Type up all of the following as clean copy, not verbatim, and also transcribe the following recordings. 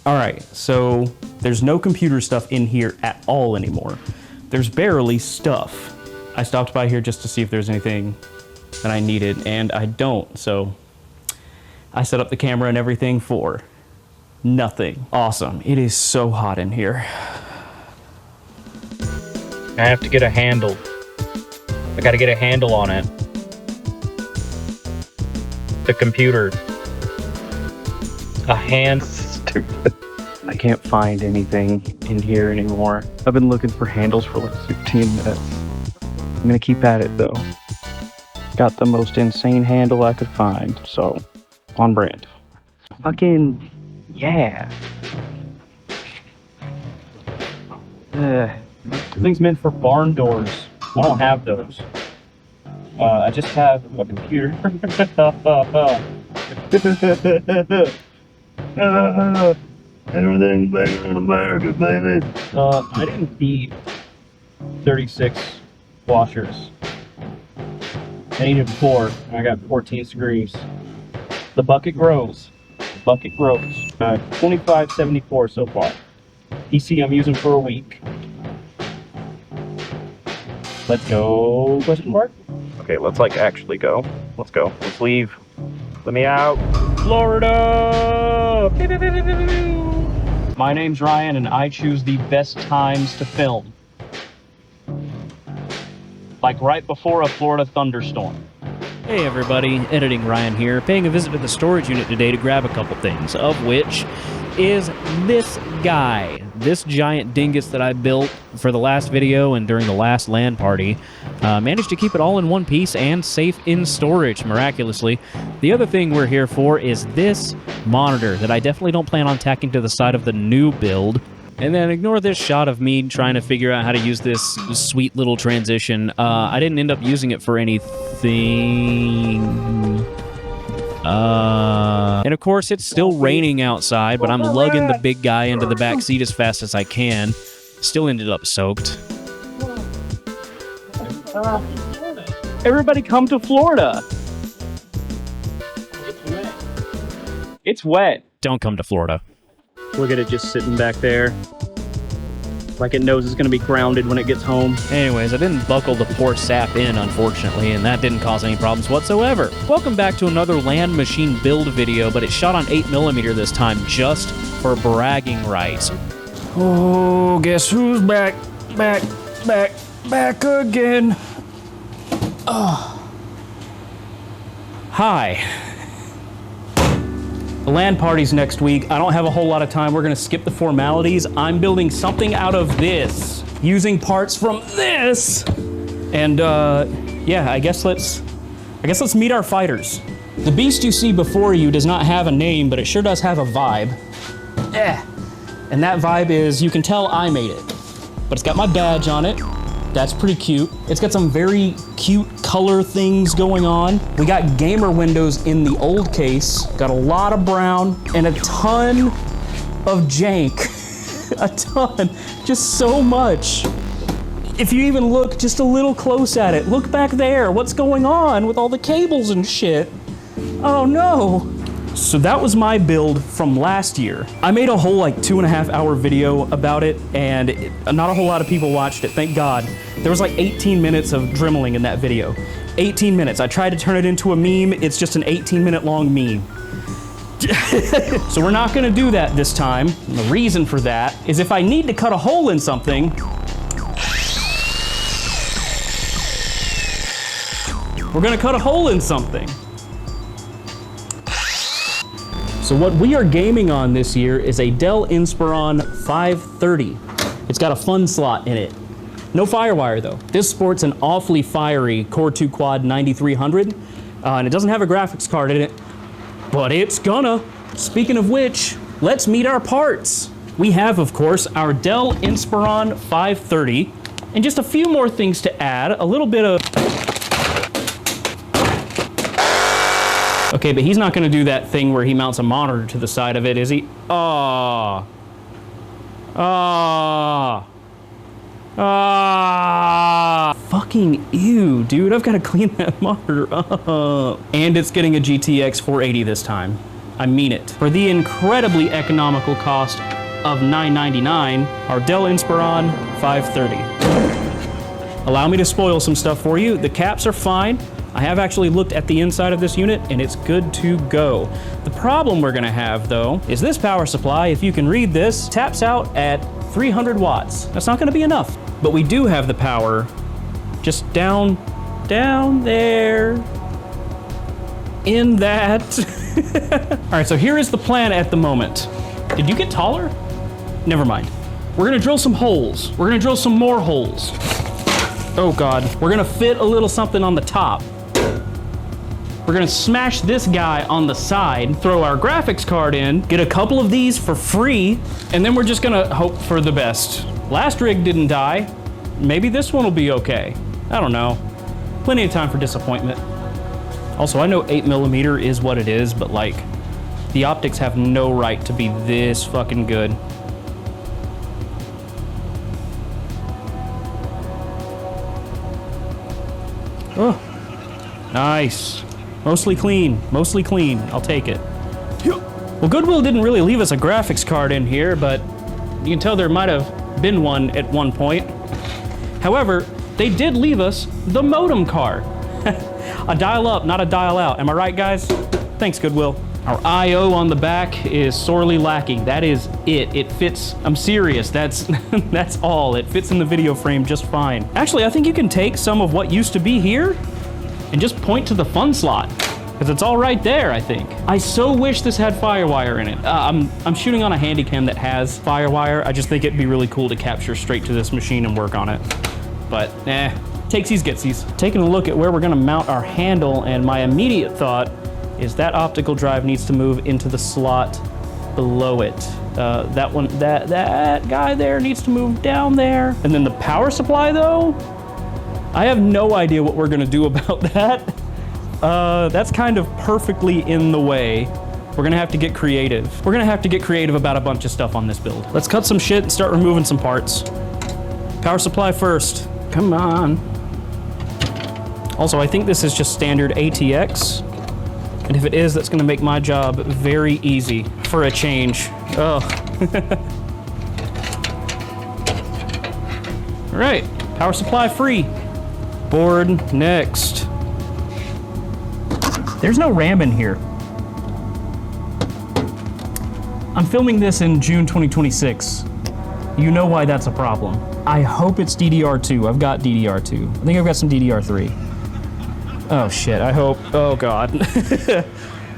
All right, so there's no computer stuff in here at all anymore. There's barely stuff. I stopped by here just to see if there's anything that I needed, and I don't, so I set up the camera and everything for nothing. Awesome. It is so hot in here. I have to get a handle. I gotta get a handle on it. The computer. A hand. Stupid. I can't find anything in here anymore. I've been looking for handles for like 15 minutes. I'm gonna keep at it though. Got the most insane handle I could find, so on brand. Fucking yeah. Thing's meant for barn doors. I don't have those. I just have a computer. Everything better in America, baby. I didn't feed 36 washers. I needed 4, and I got 14 screws. The bucket grows. The bucket grows. 25.74 so far. PC I'm using for a week. Let's go. Question mark? Okay, let's like actually go. Let's go. Let's leave. Let me out. Florida! My name's Ryan, and I choose the best times to film. Like right before a Florida thunderstorm. Hey everybody, Editing Ryan here, paying a visit to the storage unit today to grab a couple things, of which is this guy. This giant dingus that I built for the last video and during the last LAN party. Managed to keep it all in one piece and safe in storage, miraculously. The other thing we're here for is this monitor that I definitely don't plan on tacking to the side of the new build. And then ignore this shot of me trying to figure out how to use this sweet little transition. I didn't end up using it for anything. And of course, it's still raining outside, but I'm lugging the big guy into the back seat as fast as I can. Still ended up soaked. Everybody come to Florida. It's wet. It's wet. Don't come to Florida. Look at it just sitting back there. Like it knows it's going to be grounded when it gets home. Anyways, I didn't buckle the poor sap in, unfortunately, and that didn't cause any problems whatsoever. Welcome back to another LAN machine build video, but it's shot on 8mm this time, just for bragging rights. Oh, guess who's back again. Oh. Hi. The LAN party's next week. I don't have a whole lot of time. We're gonna skip the formalities. I'm building something out of this, using parts from this. And yeah, I guess let's meet our fighters. The beast you see before you does not have a name, but it sure does have a vibe. And that vibe is, you can tell I made it. But it's got my badge on it. That's pretty cute. It's got some very cute color things going on. We got gamer windows in the old case, got a lot of brown, and a ton of jank. A ton, just so much. If you even look just a little close at it, look back there, what's going on with all the cables and shit? Oh no. So that was my build from last year. I made a whole like 2.5 hour video about it, and not a whole lot of people watched it, thank God. There was like 18 minutes of dremeling in that video. 18 minutes. I tried to turn it into a meme. It's just an 18-minute long meme. So we're not gonna do that this time. And the reason for that is if I need to cut a hole in something, we're gonna cut a hole in something. So what we are gaming on this year is a Dell Inspiron 530. It's got a fun slot in it. No FireWire though. This sports an awfully fiery Core 2 Quad 9300, and it doesn't have a graphics card in it, but it's gonna. Speaking of which, let's meet our parts. We have, of course, our Dell Inspiron 530, and just a few more things to add, a little bit of... Okay, but he's not gonna do that thing where he mounts a monitor to the side of it, is he? Ah. Fucking ew, dude. I've gotta clean that monitor up. And it's getting a GTX 480 this time. I mean it. For the incredibly economical cost of $9.99, our Dell Inspiron 530. Allow me to spoil some stuff for you. The caps are fine. I have actually looked at the inside of this unit and it's good to go. The problem we're gonna have though is this power supply, if you can read this, taps out at 300 watts. That's not gonna be enough. But we do have the power just down there in that. All right, so here is the plan at the moment. Did you get taller? Never mind. We're gonna drill some holes. We're gonna drill some more holes. Oh God, we're gonna fit a little something on the top. We're gonna smash this guy on the side, throw our graphics card in, get a couple of these for free, and then we're just gonna hope for the best. Last rig didn't die. Maybe this one will be okay. I don't know. Plenty of time for disappointment. Also, I know 8mm is what it is, but like, the optics have no right to be this fucking good. Oh, nice. Mostly clean, mostly clean. I'll take it. Well, Goodwill didn't really leave us a graphics card in here, but you can tell there might have been one at one point. However, they did leave us the modem card. A dial up, not a dial out. Am I right, guys? Thanks, Goodwill. Our I/O on the back is sorely lacking. That is it. It fits, I'm serious, that's all. It fits in the video frame just fine. Actually, I think you can take some of what used to be here and just point to the fun slot, because it's all right there, I think. I so wish this had FireWire in it. I'm shooting on a Handycam that has FireWire. I just think it'd be really cool to capture straight to this machine and work on it. But, takesies getsies. Taking a look at where we're gonna mount our handle, and my immediate thought is that optical drive needs to move into the slot below it. That one, that guy there needs to move down there. And then the power supply though, I have no idea what we're gonna do about that. That's kind of perfectly in the way. We're gonna have to get creative. We're gonna have to get creative about a bunch of stuff on this build. Let's cut some shit and start removing some parts. Power supply first, come on. Also, I think this is just standard ATX. And if it is, that's gonna make my job very easy for a change. Oh. All right, power supply free. Board next. There's no RAM in here. I'm filming this in June 2026. You know why that's a problem. I hope it's DDR2. I've got DDR2. I think I've got some DDR3. Oh shit, I hope. Oh God.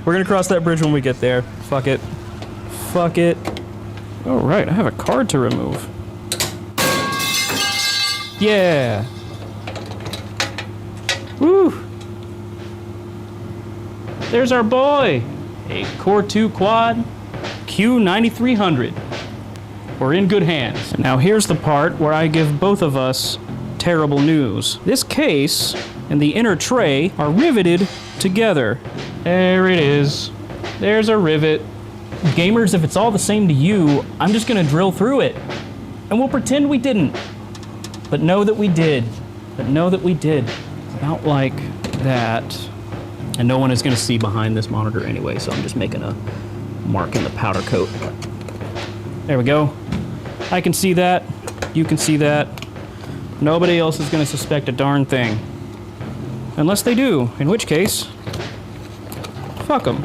We're gonna cross that bridge when we get there. Fuck it. Fuck it. Oh right, I have a card to remove. Yeah. Woo. There's our boy. A Core 2 Quad Q9300. We're in good hands. Now here's the part where I give both of us terrible news. This case and the inner tray are riveted together. There it is. There's a rivet. Gamers, if it's all the same to you, I'm just gonna drill through it. And we'll pretend we didn't. But know that we did. But know that we did. About like that. And no one is gonna see behind this monitor anyway, so I'm just making a mark in the powder coat. There we go. I can see that. You can see that. Nobody else is gonna suspect a darn thing. Unless they do, in which case, fuck them.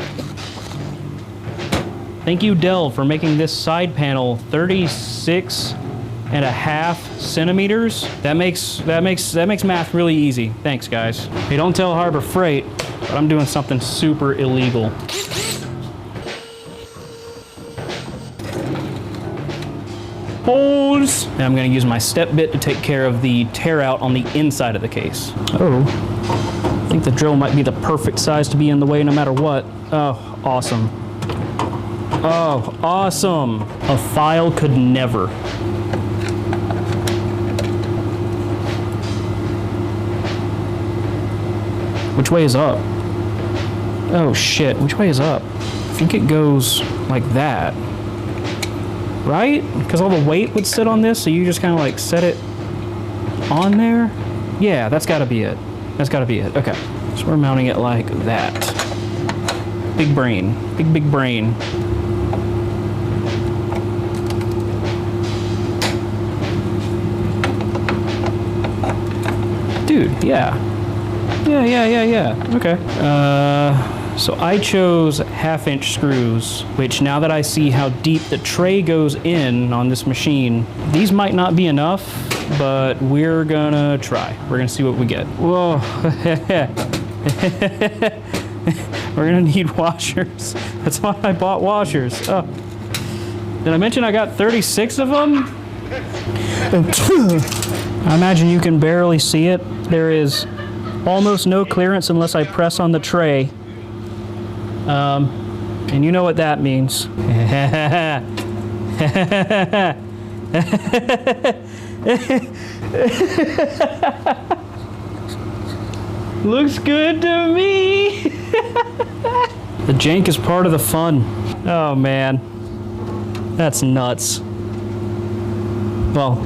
Thank you, Dell, for making this side panel 36.5 centimeters. That makes math really easy. Thanks, guys. Hey, don't tell Harbor Freight, but I'm doing something super illegal. Holes. Now I'm gonna use my step bit to take care of the tear out on the inside of the case. Oh. I think the drill might be the perfect size to be in the way no matter what. Oh, awesome. Oh, awesome. A file could never. Which way is up? Oh shit, which way is up? I think it goes like that. Right? Because all the weight would sit on this, so you just kind of like set it on there? Yeah, that's gotta be it. That's gotta be it. Okay. So we're mounting it like that. Big brain. Big brain. Dude, yeah. Yeah. Okay. So I chose 1/2" screws, which now that I see how deep the tray goes in on this machine, these might not be enough, but we're gonna try. We're gonna see what we get. Whoa. We're gonna need washers. That's why I bought washers. Oh. Did I mention I got 36 of them? I imagine you can barely see it. There is almost no clearance unless I press on the tray. And you know what that means. Looks good to me. The jank is part of the fun. Oh man, that's nuts. Well,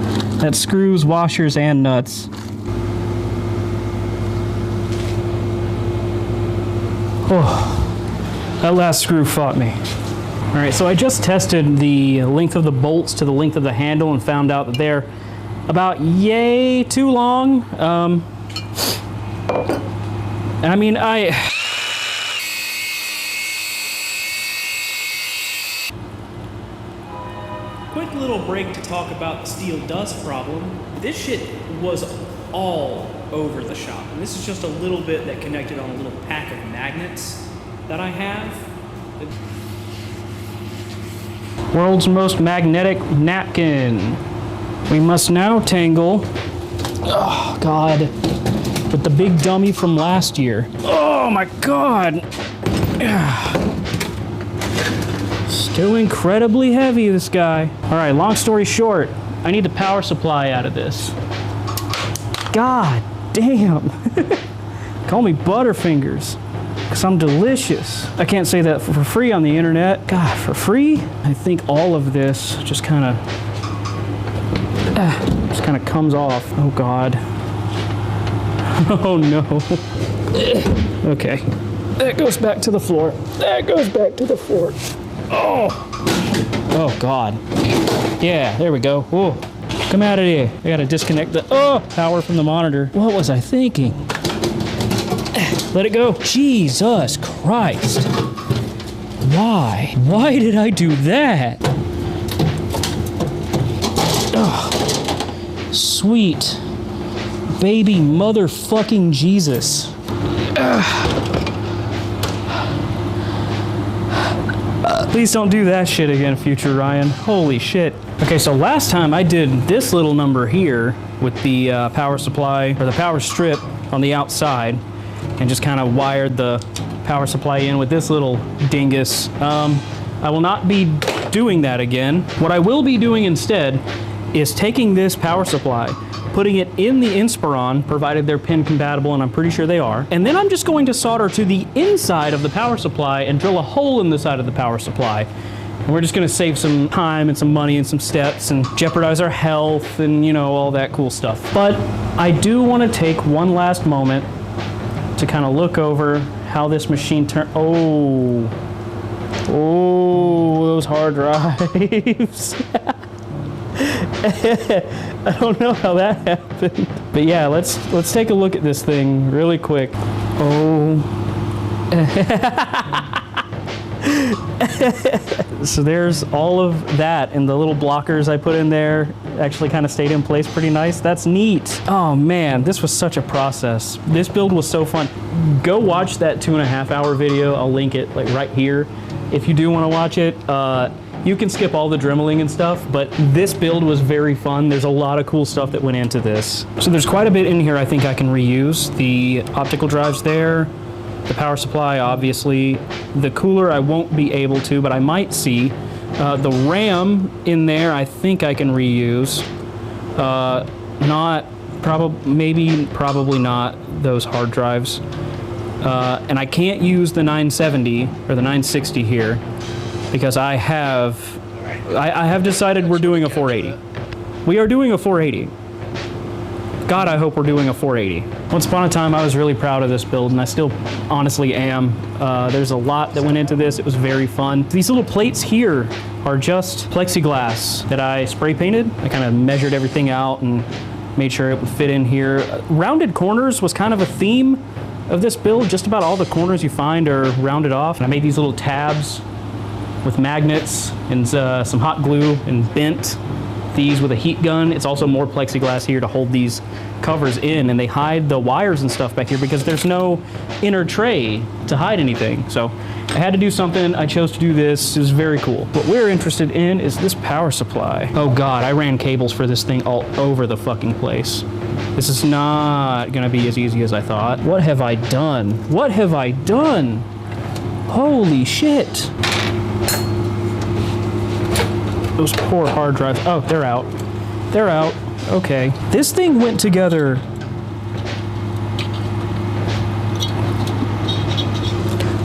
that's screws, washers, and nuts. Oh, that last screw fought me. All right, so I just tested the length of the bolts to the length of the handle and found out that they're about yay too long. I mean, quick little break to talk about the steel dust problem. This shit was all over the shop. And this is just a little bit that connected on a little pack of magnets that I have. World's most magnetic napkin. We must now tangle, oh God, with the big dummy from last year. Oh my God. Still incredibly heavy, this guy. All right, long story short, I need the power supply out of this. God damn. Call me Butterfingers, because I'm delicious. I can't say that for free on the internet. God, for free? I think all of this just kind of comes off. Oh God. Oh no. Okay. That goes back to the floor. That goes back to the floor. Oh. Oh God. Yeah, there we go. Whoa. Come out of here. I gotta disconnect the power from the monitor. What was I thinking? Let it go. Jesus Christ. Why? Why did I do that? Oh. Sweet baby motherfucking Jesus. Please don't do that shit again, future Ryan. Holy shit. Okay, so last time I did this little number here with the power supply, or the power strip on the outside, and just kind of wired the power supply in with this little dingus. I will not be doing that again. What I will be doing instead is taking this power supply, putting it in the Inspiron, provided they're pin compatible, and I'm pretty sure they are. And then I'm just going to solder to the inside of the power supply and drill a hole in the side of the power supply. And we're just gonna save some time and some money and some steps and jeopardize our health and, you know, all that cool stuff. But I do wanna take one last moment to kind of look over how this machine oh, those hard drives. I don't know how that happened. But yeah, let's take a look at this thing really quick. Oh. So there's all of that, and the little blockers I put in there actually kind of stayed in place pretty nice. That's neat. Oh man, this was such a process. This build was so fun. Go watch that 2.5 hour video. I'll link it like right here. If you do want to watch it, you can skip all the dremeling and stuff, but this build was very fun. There's a lot of cool stuff that went into this. So there's quite a bit in here I think I can reuse. The optical drives there, the power supply, obviously. The cooler I won't be able to, but I might see. The RAM in there I think I can reuse. Probably not those hard drives. And I can't use the 970 or the 960 here because I have decided we're doing a 480. We are doing a 480. God, I hope we're doing a 480. Once upon a time, I was really proud of this build, and I still honestly am. There's a lot that went into this. It was very fun. These little plates here are just plexiglass that I spray painted. I kind of measured everything out and made sure it would fit in here. Rounded corners was kind of a theme of this build. Just about all the corners you find are rounded off. And I made these little tabs with magnets and some hot glue and bent these with a heat gun. It's also more plexiglass here to hold these covers in, and they hide the wires and stuff back here because there's no inner tray to hide anything. So I had to do something. I chose to do this. It was very cool. What we're interested in is this power supply. Oh God, I ran cables for this thing all over the fucking place. This is not gonna be as easy as I thought. What have I done? What have I done? Holy shit. Those poor hard drives. Oh, they're out. They're out. Okay. This thing went together.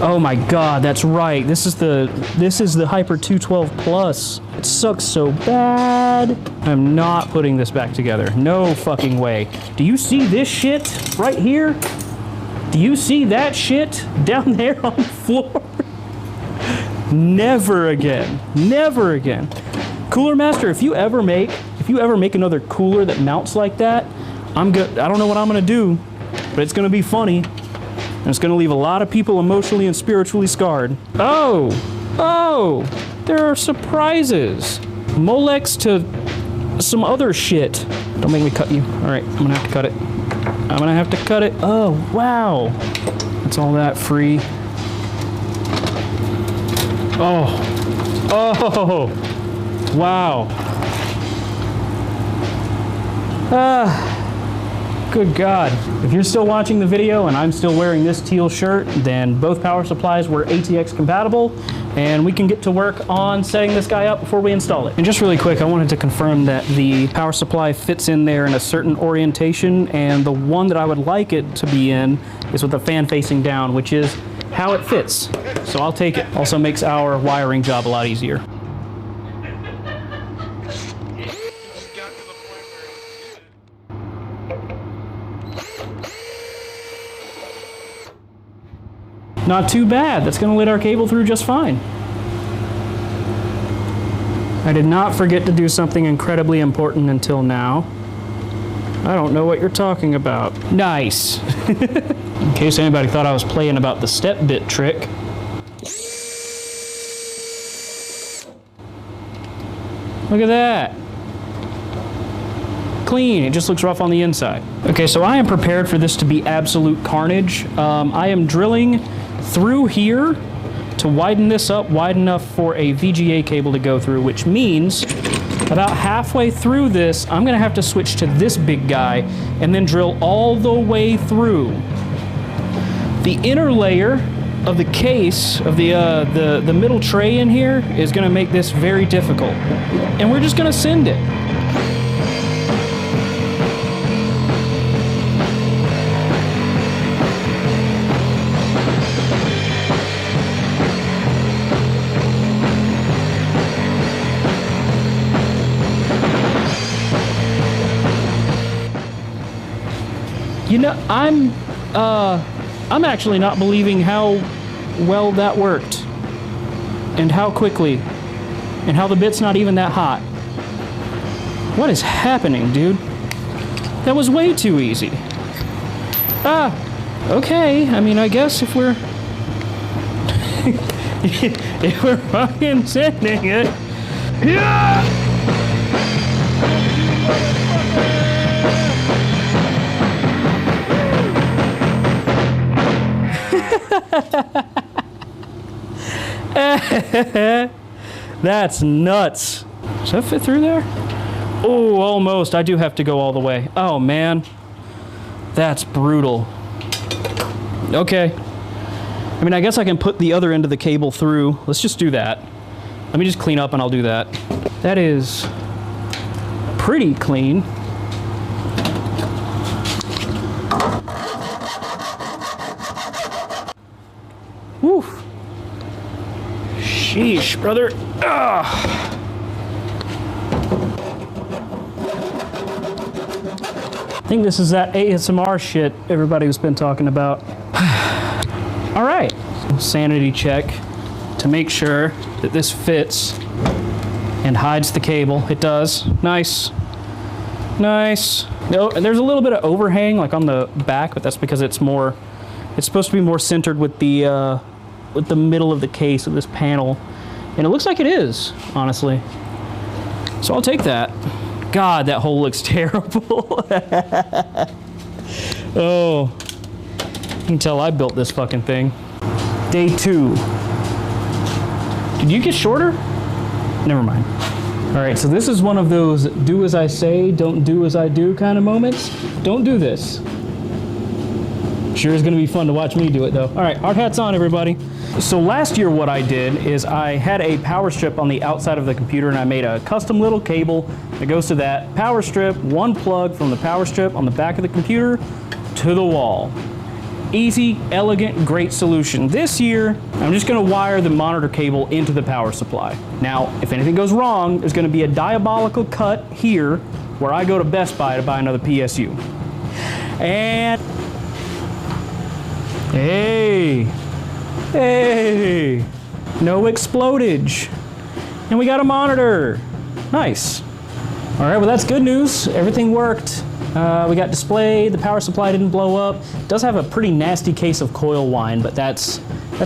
Oh my God, that's right. This is the Hyper 212 Plus. It sucks so bad. I'm not putting this back together. No fucking way. Do you see this shit right here? Do you see that shit down there on the floor? Never again. Never again. Cooler Master, if you ever make another cooler that mounts like that, I'm good. I don't know what I'm gonna do, but it's gonna be funny, and it's gonna leave a lot of people emotionally and spiritually scarred. Oh, there are surprises. Molex to some other shit. Don't make me cut you. All right, I'm gonna have to cut it. I'm gonna have to cut it. Oh, wow. It's all that free. Oh, wow. Good God. If you're still watching the video and I'm still wearing this teal shirt, then both power supplies were ATX compatible, and we can get to work on setting this guy up before we install it. And just really quick, I wanted to confirm that the power supply fits in there in a certain orientation, and the one that I would like it to be in is with the fan facing down, which is how it fits. So I'll take it. Also makes our wiring job a lot easier. Not too bad. That's gonna let our cable through just fine. I did not forget to do something incredibly important until now. I don't know what you're talking about. Nice. In case anybody thought I was playing about the step bit trick. Look at that. Clean. It just looks rough on the inside. Okay, so I am prepared for this to be absolute carnage. I am drilling through here to widen this up wide enough for a VGA cable to go through, which means about halfway through this, I'm gonna have to switch to this big guy and then drill all the way through. The inner layer of the case of the middle tray in here is gonna make this very difficult. And we're just gonna send it. You know, I'm actually not believing how well that worked, and how quickly, and how the bit's not even that hot. What is happening, dude? That was way too easy. Okay. I mean, I guess if we're if we're fucking sending it, yeah. That's nuts. Does that fit through there? Oh, almost. I do have to go all the way. Oh, man. That's brutal. Okay. I mean, I guess I can put the other end of the cable through. Let's just do that. Let me just clean up and I'll do that. That is pretty clean. Woo. Sheesh, brother. think this is that ASMR shit everybody's been talking about. All right, sanity check to make sure that this fits and hides the cable. It does. Nice. Nice. No, there's a little bit of overhang like on the back, but that's because it's supposed to be more centered with the middle of the case of this panel. And it looks like it is, honestly. So I'll take that. God, that hole looks terrible. Oh, you can tell I built this fucking thing. Day 2. Did you get shorter? Never mind. All right, so this is one of those do as I say, don't do as I do kind of moments. Don't do this. Sure is gonna be fun to watch me do it though. All right, hard hats on, everybody. So last year what I did is I had a power strip on the outside of the computer and I made a custom little cable that goes to that power strip, one plug from the power strip on the back of the computer to the wall. Easy, elegant, great solution. This year, I'm just gonna wire the monitor cable into the power supply. Now, if anything goes wrong, there's gonna be a diabolical cut here where I go to Best Buy to buy another PSU. And hey, no explodage. And we got a monitor. Nice. All right, well that's good news. Everything worked. We got display, the power supply didn't blow up. It does have a pretty nasty case of coil whine, but that's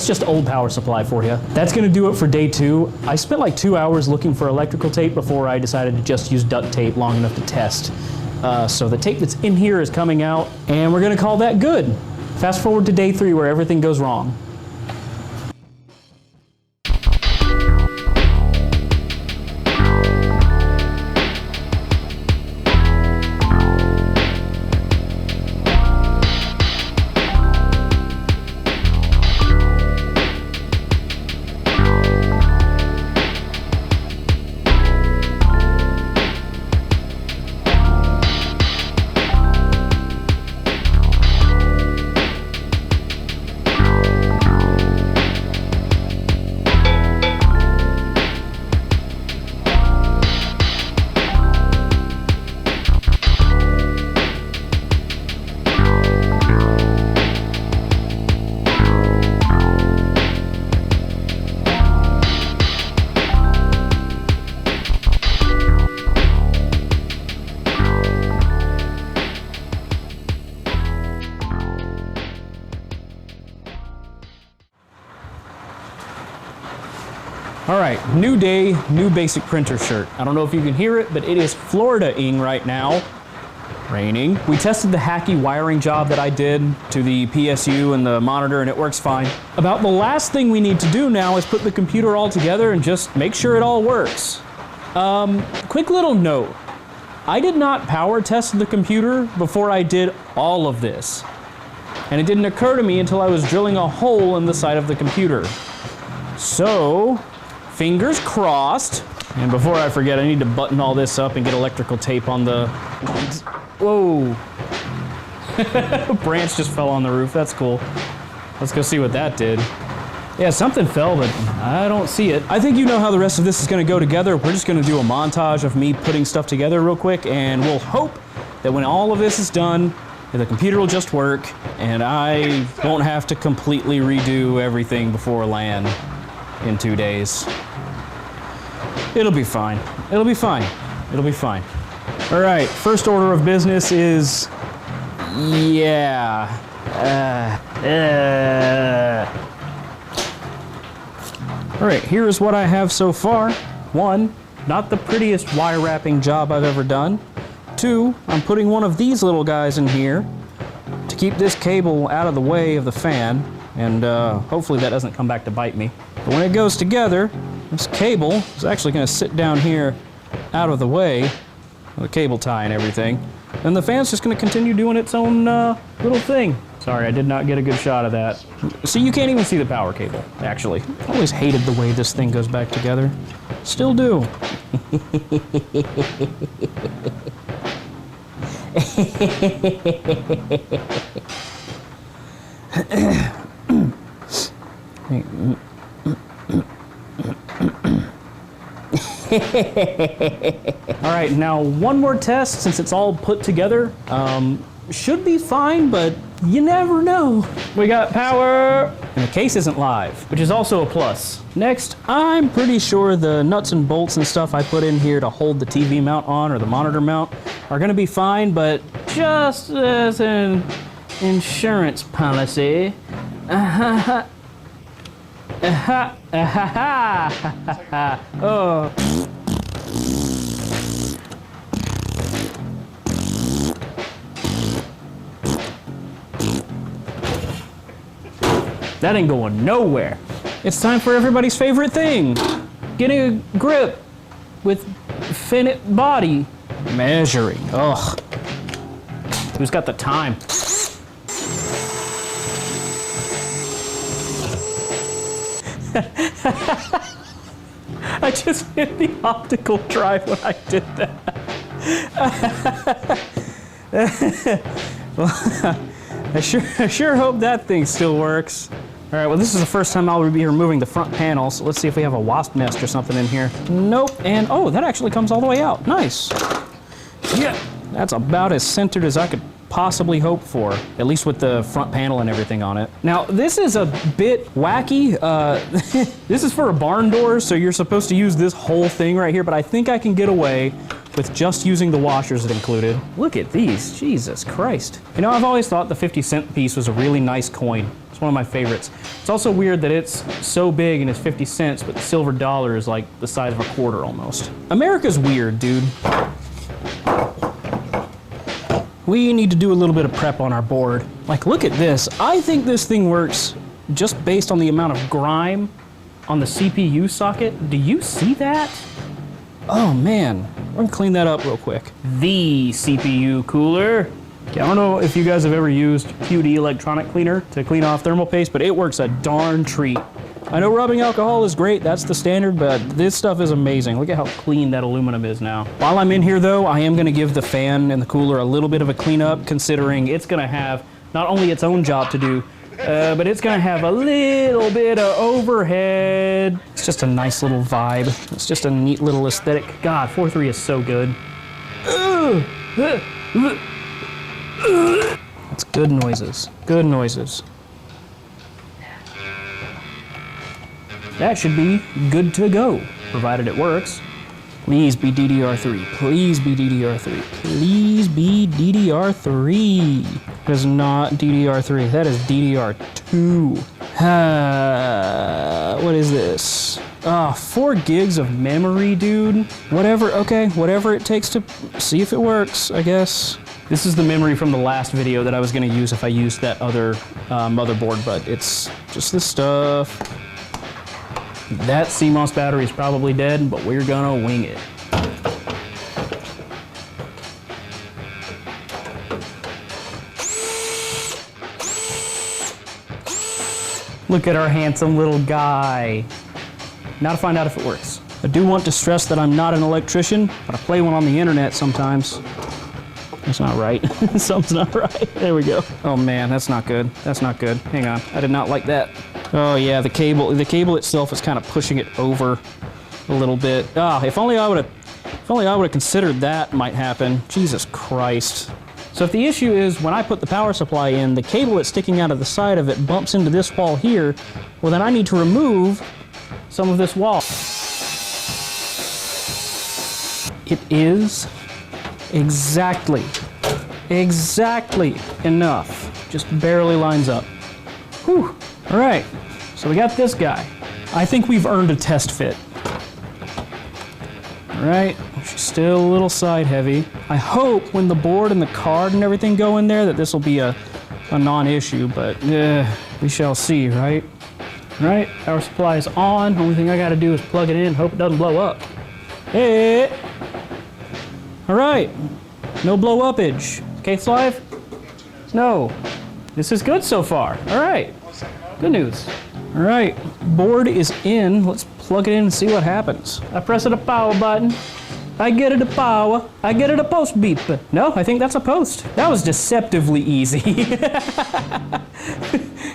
just old power supply for you. That's gonna do it for day 2. I spent like 2 hours looking for electrical tape before I decided to just use duct tape long enough to test. So the tape that's in here is coming out, and we're gonna call that good. Fast forward to day 3 where everything goes wrong. All right, new day, new basic printer shirt. I don't know if you can hear it, but it is Florida-ing right now. Raining. We tested the hacky wiring job that I did to the PSU and the monitor, and it works fine. About the last thing we need to do now is put the computer all together and just make sure it all works. Quick little note. I did not power test the computer before I did all of this. And it didn't occur to me until I was drilling a hole in the side of the computer. So, fingers crossed. And before I forget, I need to button all this up and get electrical tape on the... Whoa. A branch just fell on the roof. That's cool. Let's go see what that did. Yeah, something fell, but I don't see it. I think you know how the rest of this is gonna go together. We're just gonna do a montage of me putting stuff together real quick, and we'll hope that when all of this is done, the computer will just work, and I won't have to completely redo everything before LAN in 2 days. It'll be fine. It'll be fine. It'll be fine. All right, first order of business is, yeah. All right, here is what I have so far. 1, not the prettiest wire wrapping job I've ever done. 2, I'm putting one of these little guys in here to keep this cable out of the way of the fan, and hopefully that doesn't come back to bite me. But when it goes together, this cable is actually gonna sit down here out of the way, the cable tie and everything, and the fan's just gonna continue doing its own little thing. Sorry, I did not get a good shot of that. See, you can't even see the power cable, actually. I always hated the way this thing goes back together. Still do. All right, now one more test since it's all put together. Should be fine, but you never know. We got power, and the case isn't live, which is also a plus. Next, I'm pretty sure the nuts and bolts and stuff I put in here to hold the TV mount on or the monitor mount are gonna be fine, but just as an insurance policy, oh. That ain't going nowhere. It's time for everybody's favorite thing. Getting a grip with finite body measuring. Ugh. Who's got the time? I just hit the optical drive when I did that. Well, I sure hope that thing still works. All right, well, this is the first time I'll be removing the front panel, so let's see if we have a wasp nest or something in here. Nope, and oh, that actually comes all the way out. Nice. Yeah, that's about as centered as I could possibly hope for, at least with the front panel and everything on it. Now, this is a bit wacky. This is for a barn door, so you're supposed to use this whole thing right here, but I think I can get away with just using the washers it included. Look at these, Jesus Christ. You know, I've always thought the 50-cent piece was a really nice coin. It's one of my favorites. It's also weird that it's so big and it's 50 cents, but the silver dollar is like the size of a quarter almost. America's weird, dude. We need to do a little bit of prep on our board. Like, look at this. I think this thing works just based on the amount of grime on the CPU socket. Do you see that? Oh man, we're gonna clean that up real quick. The CPU cooler. Okay, I don't know if you guys have ever used QD electronic cleaner to clean off thermal paste, but it works a darn treat. I know rubbing alcohol is great, that's the standard, but this stuff is amazing. Look at how clean that aluminum is now. While I'm in here though, I am gonna give the fan and the cooler a little bit of a cleanup, considering it's gonna have not only its own job to do, but it's gonna have a little bit of overhead. It's just a nice little vibe. It's just a neat little aesthetic. God, 4.3 is so good. That's good noises, good noises. That should be good to go, provided it works. Please be DDR3, please be DDR3, please be DDR3. That is not DDR3, that is DDR2. What is this? 4 gigs of memory, dude. Whatever, okay, whatever it takes to see if it works, I guess. This is the memory from the last video that I was gonna use if I used that other motherboard, but it's just this stuff. That CMOS battery is probably dead, but we're gonna wing it. Look at our handsome little guy. Now to find out if it works. I do want to stress that I'm not an electrician, but I play one on the internet sometimes. That's not right. Something's not right. There we go. Oh man, that's not good. That's not good. Hang on, I did not like that. Oh yeah, the cable itself is kind of pushing it over a little bit. If only I would have considered that might happen. Jesus Christ. So if the issue is when I put the power supply in, the cable that's sticking out of the side of it bumps into this wall here, well then I need to remove some of this wall. It is exactly enough. Just barely lines up. Whew. All right, so we got this guy. I think we've earned a test fit. All right, she's still a little side heavy. I hope when the board and the card and everything go in there that this will be a non-issue, but we shall see, right? All right, power supply is on. Only thing I gotta do is plug it in, hope it doesn't blow up. Hey! All right, no blow upage. Case live? No. This is good so far. All right. Good news. All right, board is in. Let's plug it in and see what happens. I press the power button. I get it a power. I get it a post beep. No, I think that's a post. That was deceptively easy.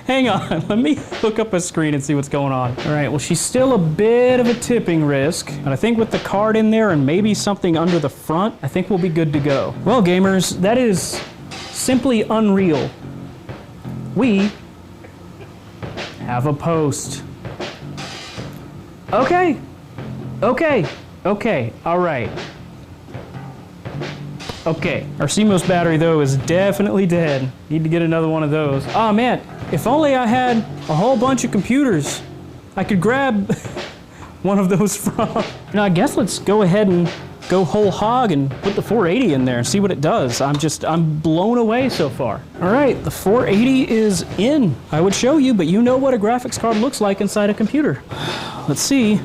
Hang on, let me hook up a screen and see what's going on. All right, well, she's still a bit of a tipping risk, but I think with the card in there and maybe something under the front, I think we'll be good to go. Well, gamers, that is simply unreal. We have a post. Okay, all right. Okay, our CMOS battery, though, is definitely dead. Need to get another one of those. Oh, man, if only I had a whole bunch of computers I could grab one of those from. Now, I guess let's go ahead and go whole hog and put the 480 in there and see what it does. I'm blown away so far. All right, the 480 is in. I would show you, but you know what a graphics card looks like inside a computer. Let's see.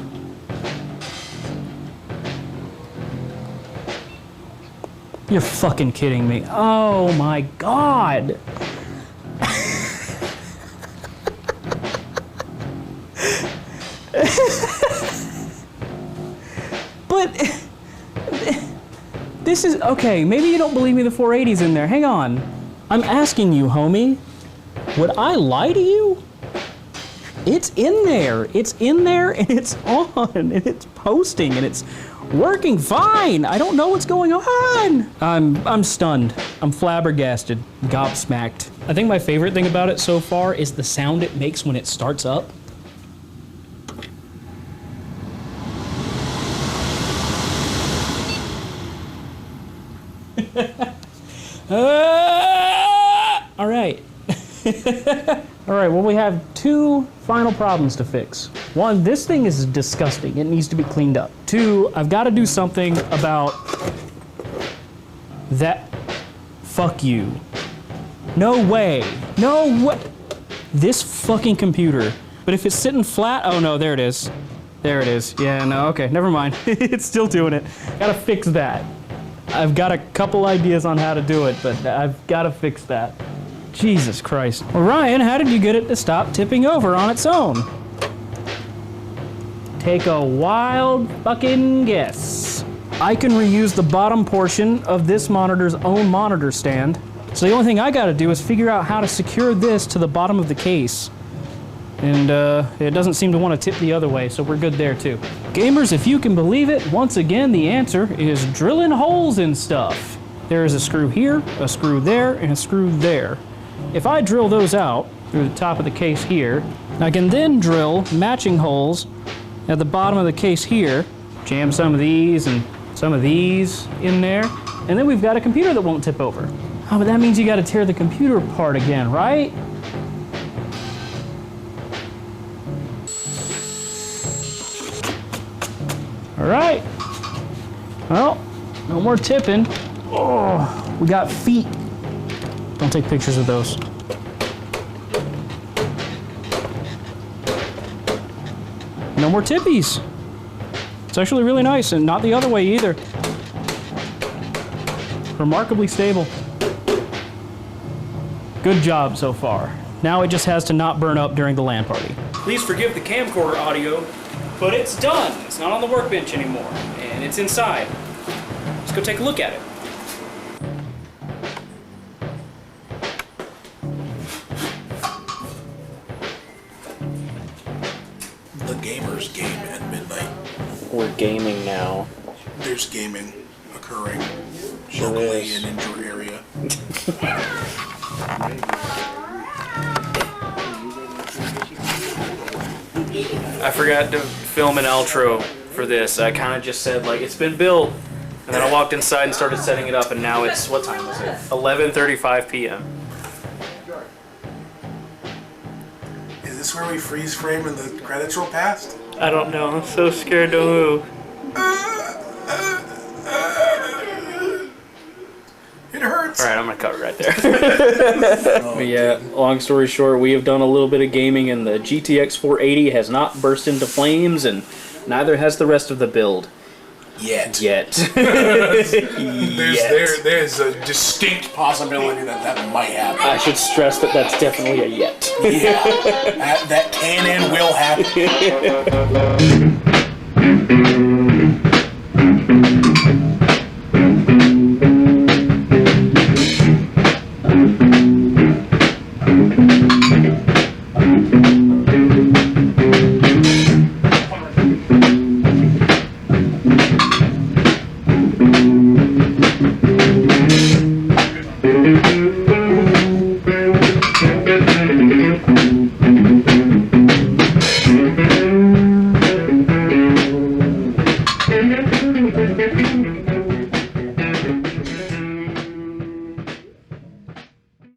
You're fucking kidding me. Oh my God. But this is, okay, maybe you don't believe me the 480's in there. Hang on. I'm asking you, homie. Would I lie to you? It's in there. It's in there and it's on and it's posting and it's working fine. I don't know what's going on. I'm stunned. I'm flabbergasted, gobsmacked. I think my favorite thing about it so far is the sound it makes when it starts up. All right. All right, well, we have two final problems to fix. One, this thing is disgusting. It needs to be cleaned up. Two, I've got to do something about that. Fuck you. No way. No what? This fucking computer. But if it's sitting flat, oh no, there it is. There it is. Yeah, no, okay, never mind. It's still doing it. Gotta fix that. I've got a couple ideas on how to do it, but I've got to fix that. Jesus Christ. Well, Ryan, how did you get it to stop tipping over on its own? Take a wild fucking guess. I can reuse the bottom portion of this monitor's own monitor stand. So the only thing I gotta do is figure out how to secure this to the bottom of the case. And it doesn't seem to want to tip the other way, so we're good there too. Gamers, if you can believe it, once again, the answer is drilling holes in stuff. There is a screw here, a screw there, and a screw there. If I drill those out through the top of the case here, I can then drill matching holes at the bottom of the case here, jam some of these and some of these in there, and then we've got a computer that won't tip over. Oh, but that means you gotta tear the computer apart again, right? All right. Well, no more tipping. Oh, we got feet. Don't take pictures of those. No more tippies. It's actually really nice, and not the other way either. Remarkably stable. Good job so far. Now it just has to not burn up during the LAN party. Please forgive the camcorder audio, but it's done. It's not on the workbench anymore, and it's inside. Let's go take a look at it. The gamers game at midnight. We're gaming now. There's gaming occurring Sure locally is. and in your area. I forgot to film an outro for this. I kind of just said, like, it's been built. And then I walked inside and started setting it up, and now it's, what time is it? 11:35 p.m. Is this where we freeze frame and the credits roll past? I don't know. I'm so scared to move. It hurts. All right, I'm going to cut it right there. But yeah, long story short, we have done a little bit of gaming, and the GTX 480 has not burst into flames, and neither has the rest of the build. Yet. There's There's a distinct possibility that might happen. I should stress that that's definitely a yet. Yeah. that can and will happen.